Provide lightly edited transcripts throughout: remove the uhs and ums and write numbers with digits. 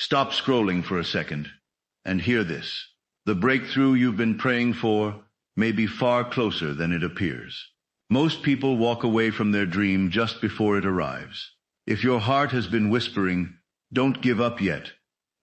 Stop scrolling for a second and hear this. The breakthrough you've been praying for may be far closer than it appears. Most people walk away from their dream just before it arrives. If your heart has been whispering, "Don't give up yet,"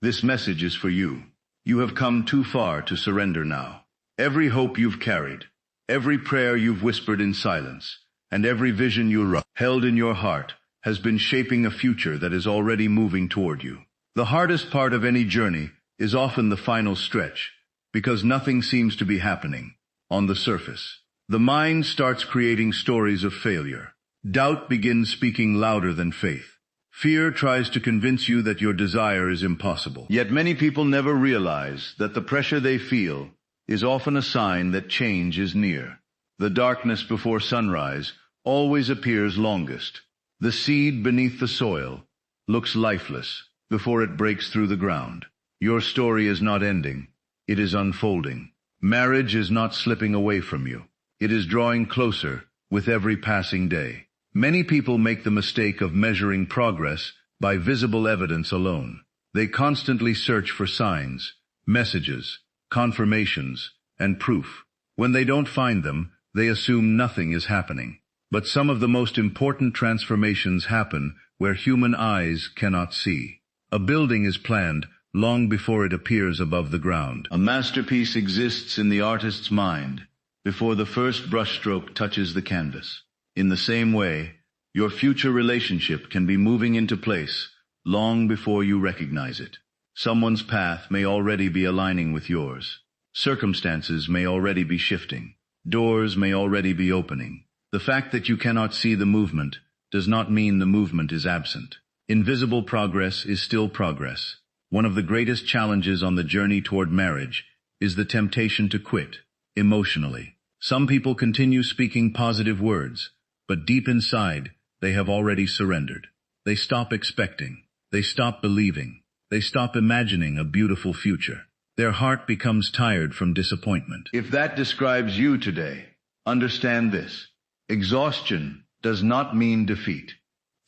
this message is for you. You have come too far to surrender now. Every hope you've carried, every prayer you've whispered in silence, and every vision you held in your heart has been shaping a future that is already moving toward you. The hardest part of any journey is often the final stretch, because nothing seems to be happening on the surface. The mind starts creating stories of failure. Doubt begins speaking louder than faith. Fear tries to convince you that your desire is impossible. Yet many people never realize that the pressure they feel is often a sign that change is near. The darkness before sunrise always appears longest. The seed beneath the soil looks lifeless before it breaks through the ground. Your story is not ending. It is unfolding. Marriage is not slipping away from you. It is drawing closer with every passing day. Many people make the mistake of measuring progress by visible evidence alone. They constantly search for signs, messages, confirmations, and proof. When they don't find them, they assume nothing is happening. But some of the most important transformations happen where human eyes cannot see. A building is planned long before it appears above the ground. A masterpiece exists in the artist's mind before the first brushstroke touches the canvas. In the same way, your future relationship can be moving into place long before you recognize it. Someone's path may already be aligning with yours. Circumstances may already be shifting. Doors may already be opening. The fact that you cannot see the movement does not mean the movement is absent. Invisible progress is still progress. One of the greatest challenges on the journey toward marriage is the temptation to quit emotionally. Some people continue speaking positive words, but deep inside, they have already surrendered. They stop expecting. They stop believing. They stop imagining a beautiful future. Their heart becomes tired from disappointment. If that describes you today, understand this. Exhaustion does not mean defeat.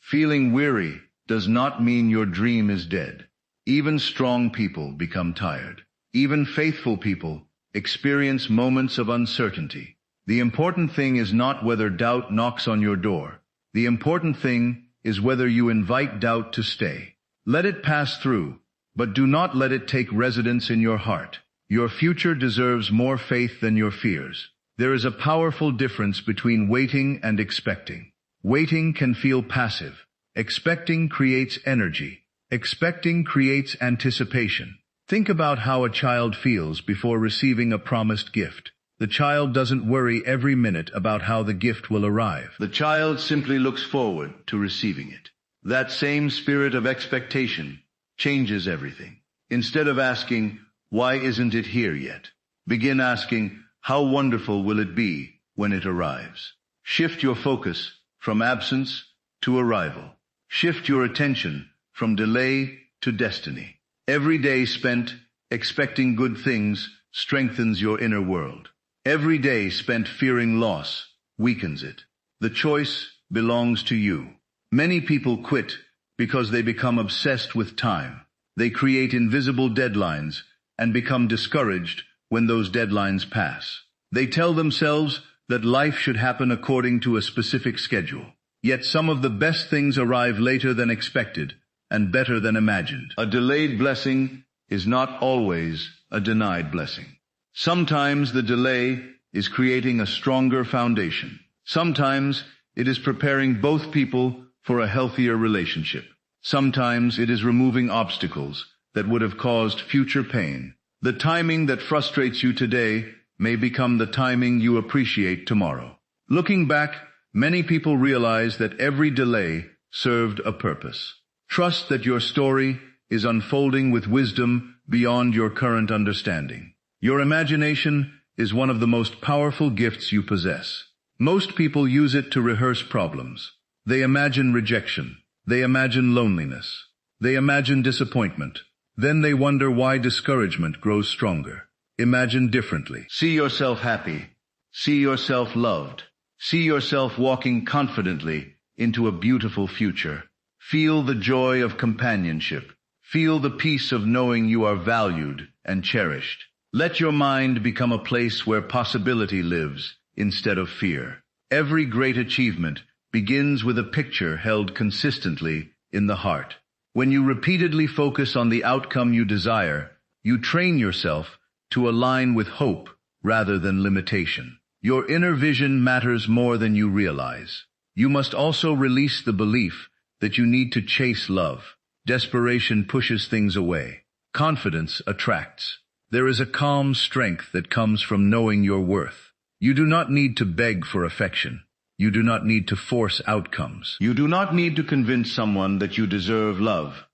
Feeling weary does not mean your dream is dead. Even strong people become tired. Even faithful people experience moments of uncertainty. The important thing is not whether doubt knocks on your door. The important thing is whether you invite doubt to stay. Let it pass through, but do not let it take residence in your heart. Your future deserves more faith than your fears. There is a powerful difference between waiting and expecting. Waiting can feel passive. Expecting creates energy. Expecting creates anticipation. Think about how a child feels before receiving a promised gift. The child doesn't worry every minute about how the gift will arrive. The child simply looks forward to receiving it. That same spirit of expectation changes everything. Instead of asking, "Why isn't it here yet?" begin asking, "How wonderful will it be when it arrives?" Shift your focus from absence to arrival. Shift your attention from delay to destiny. Every day spent expecting good things strengthens your inner world. Every day spent fearing loss weakens it. The choice belongs to you. Many people quit because they become obsessed with time. They create invisible deadlines and become discouraged when those deadlines pass. They tell themselves that life should happen according to a specific schedule. Yet some of the best things arrive later than expected and better than imagined. A delayed blessing is not always a denied blessing. Sometimes the delay is creating a stronger foundation. Sometimes it is preparing both people for a healthier relationship. Sometimes it is removing obstacles that would have caused future pain. The timing that frustrates you today may become the timing you appreciate tomorrow. Looking back, many people realize that every delay served a purpose. Trust that your story is unfolding with wisdom beyond your current understanding. Your imagination is one of the most powerful gifts you possess. Most people use it to rehearse problems. They imagine rejection. They imagine loneliness. They imagine disappointment. Then they wonder why discouragement grows stronger. Imagine differently. See yourself happy. See yourself loved. See yourself walking confidently into a beautiful future. Feel the joy of companionship. Feel the peace of knowing you are valued and cherished. Let your mind become a place where possibility lives instead of fear. Every great achievement begins with a picture held consistently in the heart. When you repeatedly focus on the outcome you desire, you train yourself to align with hope rather than limitation. Your inner vision matters more than you realize. You must also release the belief that you need to chase love. Desperation pushes things away. Confidence attracts. There is a calm strength that comes from knowing your worth. You do not need to beg for affection. You do not need to force outcomes. You do not need to convince someone that you deserve love.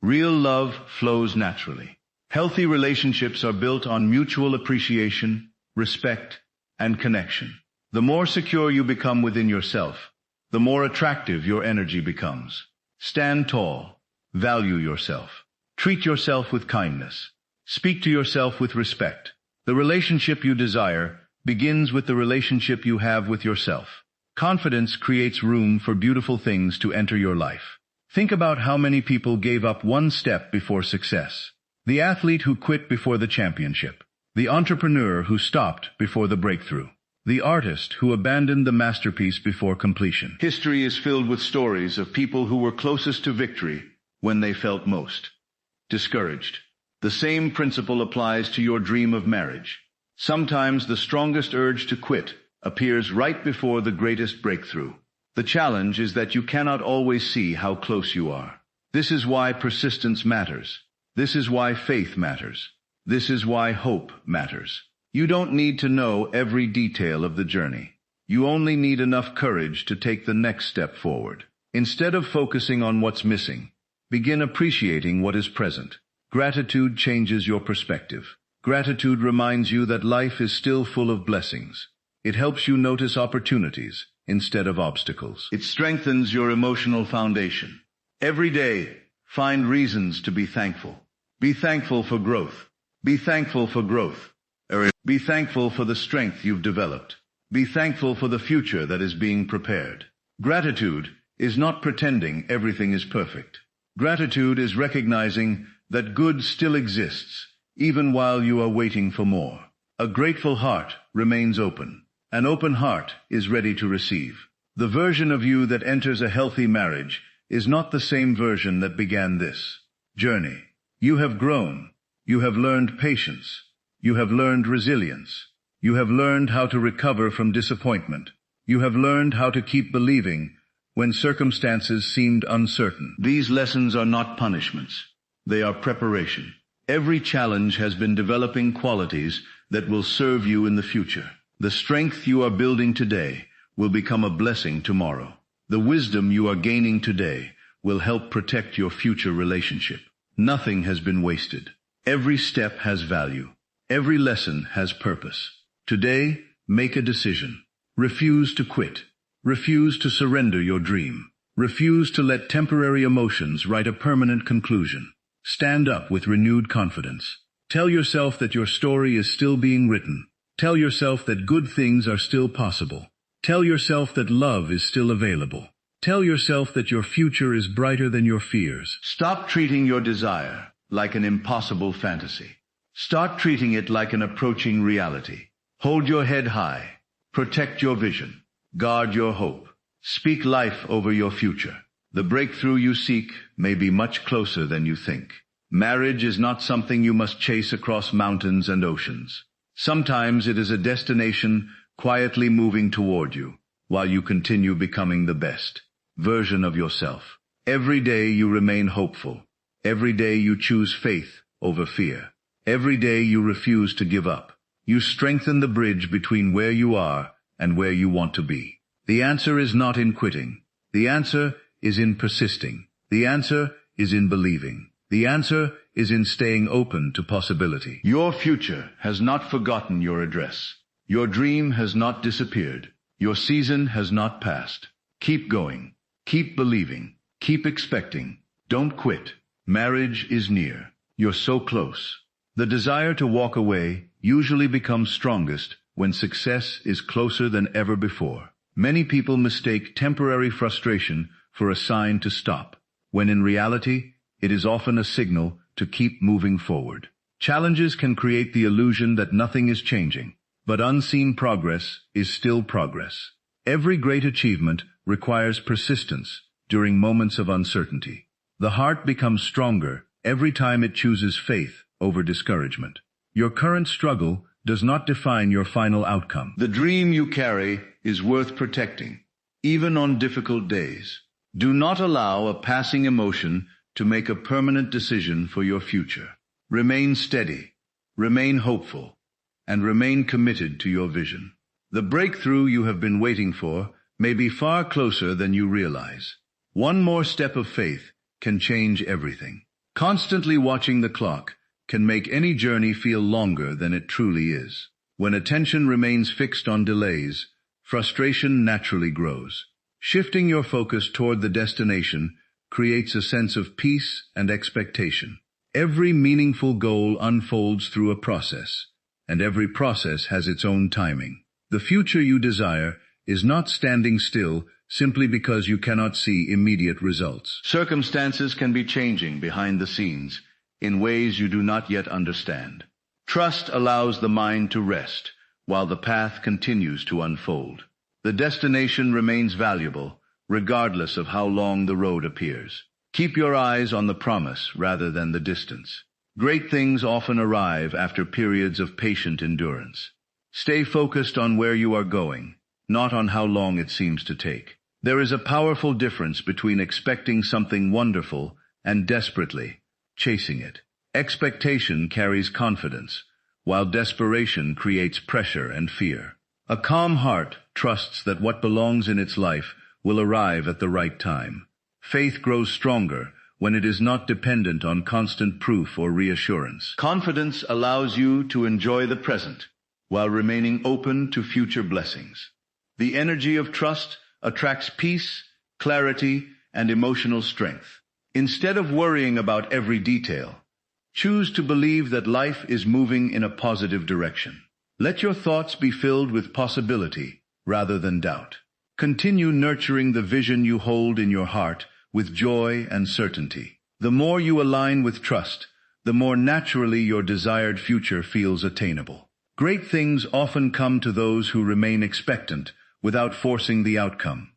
Real love flows naturally. Healthy relationships are built on mutual appreciation, respect, and connection. The more secure you become within yourself, the more attractive your energy becomes. Stand tall. Value yourself. Treat yourself with kindness. Speak to yourself with respect. The relationship you desire begins with the relationship you have with yourself. Confidence creates room for beautiful things to enter your life. Think about how many people gave up one step before success. The athlete who quit before the championship. The entrepreneur who stopped before the breakthrough. The artist who abandoned the masterpiece before completion. History is filled with stories of people who were closest to victory when they felt most discouraged. The same principle applies to your dream of marriage. Sometimes the strongest urge to quit appears right before the greatest breakthrough. The challenge is that you cannot always see how close you are. This is why persistence matters. This is why faith matters. This is why hope matters. You don't need to know every detail of the journey. You only need enough courage to take the next step forward. Instead of focusing on what's missing, begin appreciating what is present. Gratitude changes your perspective. Gratitude reminds you that life is still full of blessings. It helps you notice opportunities instead of obstacles. It strengthens your emotional foundation. Every day, find reasons to be thankful. Be thankful for growth. Be thankful for growth. Be thankful for the strength you've developed. Be thankful for the future that is being prepared. Gratitude is not pretending everything is perfect. Gratitude is recognizing that good still exists, even while you are waiting for more. A grateful heart remains open. An open heart is ready to receive. The version of you that enters a healthy marriage is not the same version that began this journey. You have grown. You have learned patience. You have learned resilience. You have learned how to recover from disappointment. You have learned how to keep believing when circumstances seemed uncertain. These lessons are not punishments. They are preparation. Every challenge has been developing qualities that will serve you in the future. The strength you are building today will become a blessing tomorrow. The wisdom you are gaining today will help protect your future relationship. Nothing has been wasted. Every step has value. Every lesson has purpose. Today, make a decision. Refuse to quit. Refuse to surrender your dream. Refuse to let temporary emotions write a permanent conclusion. Stand up with renewed confidence. Tell yourself that your story is still being written. Tell yourself that good things are still possible. Tell yourself that love is still available. Tell yourself that your future is brighter than your fears. Stop treating your desire like an impossible fantasy. Start treating it like an approaching reality. Hold your head high. Protect your vision. Guard your hope. Speak life over your future. The breakthrough you seek may be much closer than you think. Marriage is not something you must chase across mountains and oceans. Sometimes it is a destination quietly moving toward you, while you continue becoming the best version of yourself. Every day you remain hopeful. Every day you choose faith over fear. Every day you refuse to give up. You strengthen the bridge between where you are and where you want to be. The answer is not in quitting. The answer is in persisting. The answer is in believing. The answer is in staying open to possibility. Your future has not forgotten your address. Your dream has not disappeared. Your season has not passed. Keep going. Keep believing. Keep expecting. Don't quit. Marriage is near. You're so close. The desire to walk away usually becomes strongest when success is closer than ever before. Many people mistake temporary frustration for a sign to stop, when in reality, it is often a signal to keep moving forward. Challenges can create the illusion that nothing is changing, but unseen progress is still progress. Every great achievement requires persistence during moments of uncertainty. The heart becomes stronger every time it chooses faith over discouragement. Your current struggle does not define your final outcome. The dream you carry is worth protecting, even on difficult days. Do not allow a passing emotion to make a permanent decision for your future. Remain steady, remain hopeful, and remain committed to your vision. The breakthrough you have been waiting for may be far closer than you realize. One more step of faith can change everything. Constantly watching the clock can make any journey feel longer than it truly is. When attention remains fixed on delays, frustration naturally grows. Shifting your focus toward the destination creates a sense of peace and expectation. Every meaningful goal unfolds through a process, and every process has its own timing. The future you desire is not standing still simply because you cannot see immediate results. Circumstances can be changing behind the scenes in ways you do not yet understand. Trust allows the mind to rest while the path continues to unfold. The destination remains valuable regardless of how long the road appears. Keep your eyes on the promise rather than the distance. Great things often arrive after periods of patient endurance. Stay focused on where you are going, not on how long it seems to take. There is a powerful difference between expecting something wonderful and desperately chasing it. Expectation carries confidence, while desperation creates pressure and fear. A calm heart trusts that what belongs in its life will arrive at the right time. Faith grows stronger when it is not dependent on constant proof or reassurance. Confidence allows you to enjoy the present while remaining open to future blessings. The energy of trust attracts peace, clarity, and emotional strength. Instead of worrying about every detail, choose to believe that life is moving in a positive direction. Let your thoughts be filled with possibility rather than doubt. Continue nurturing the vision you hold in your heart with joy and certainty. The more you align with trust, the more naturally your desired future feels attainable. Great things often come to those who remain expectant without forcing the outcome.